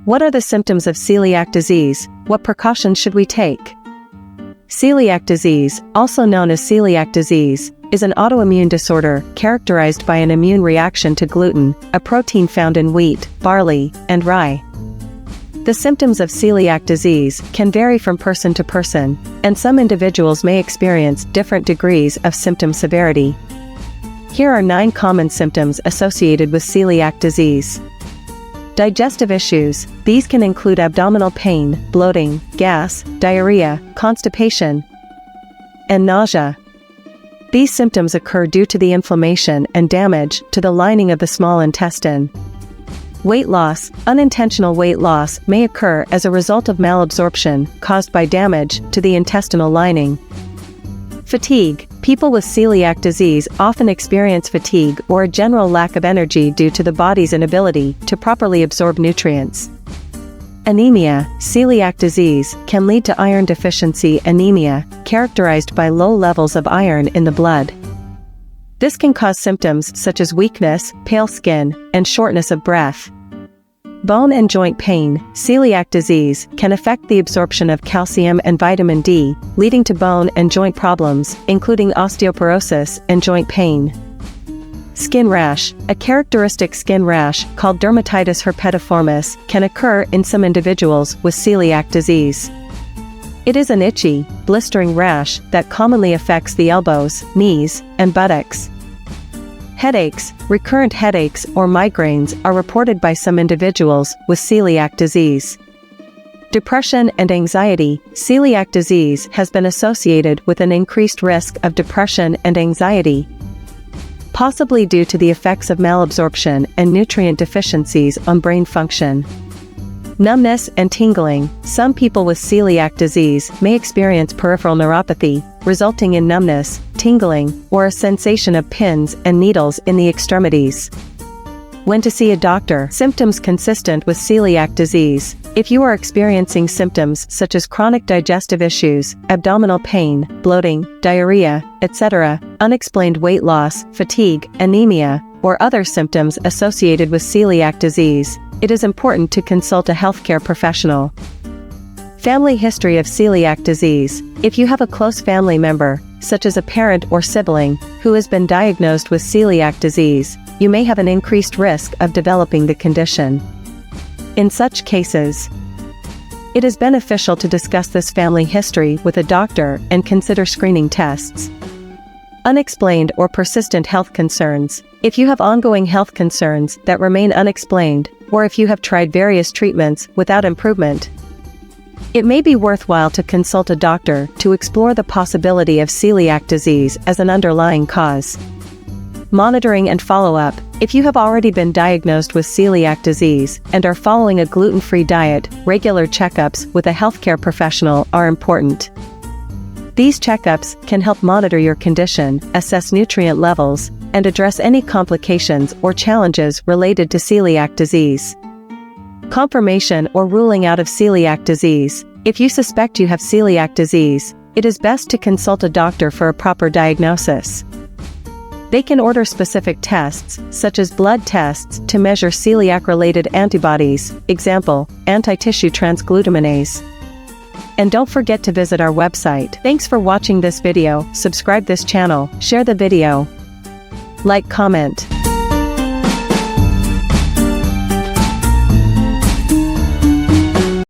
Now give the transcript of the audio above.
What are the symptoms of celiac disease? What precautions should we take? Celiac disease, also known as celiac disease, is an autoimmune disorder characterized by an immune reaction to gluten, a protein found in wheat, barley, and rye. The symptoms of celiac disease can vary from person to person, and some individuals may experience different degrees of symptom severity. Here are 9 common symptoms associated with celiac disease. Digestive issues. These can include abdominal pain, bloating, gas, diarrhea, constipation, and nausea. These symptoms occur due to the inflammation and damage to the lining of the small intestine. Weight loss. Unintentional weight loss may occur as a result of malabsorption caused by damage to the intestinal lining. Fatigue. People with celiac disease often experience fatigue or a general lack of energy due to the body's inability to properly absorb nutrients. Anemia. Celiac disease can lead to iron deficiency anemia, characterized by low levels of iron in the blood. This can cause symptoms such as weakness, pale skin, and shortness of breath. Bone and joint pain. Celiac disease can affect the absorption of calcium and vitamin D, leading to bone and joint problems, including osteoporosis and joint pain. Skin rash. A characteristic skin rash, called dermatitis herpetiformis, can occur in some individuals with celiac disease. It is an itchy, blistering rash that commonly affects the elbows, knees, and buttocks. Headaches. Recurrent headaches or migraines are reported by some individuals with celiac disease. Depression and anxiety. Celiac disease has been associated with an increased risk of depression and anxiety, possibly due to the effects of malabsorption and nutrient deficiencies on brain function. Numbness and tingling. Some people with celiac disease may experience peripheral neuropathy, resulting in numbness, tingling, or a sensation of pins and needles in the extremities. When to see a doctor. Symptoms consistent with celiac disease. If you are experiencing symptoms such as chronic digestive issues, abdominal pain, bloating, diarrhea, etc., unexplained weight loss, fatigue, anemia, or other symptoms associated with celiac disease, it is important to consult a healthcare professional. Family history of celiac disease. If you have a close family member, such as a parent or sibling, who has been diagnosed with celiac disease, you may have an increased risk of developing the condition. In such cases, it is beneficial to discuss this family history with a doctor and consider screening tests. Unexplained or persistent health concerns. If you have ongoing health concerns that remain unexplained, or if you have tried various treatments without improvement, it may be worthwhile to consult a doctor to explore the possibility of celiac disease as an underlying cause. Monitoring and follow-up. If you have already been diagnosed with celiac disease and are following a gluten-free diet, regular checkups with a healthcare professional are important. These checkups can help monitor your condition, assess nutrient levels, and address any complications or challenges related to celiac disease. Confirmation or ruling out of celiac disease. If you suspect you have celiac disease, it is best to consult a doctor for a proper diagnosis. They can order specific tests, such as blood tests, to measure celiac-related antibodies, example, anti-tissue transglutaminase. And don't forget to visit our website. Thanks for watching this video. Subscribe this channel, share the video, like, comment.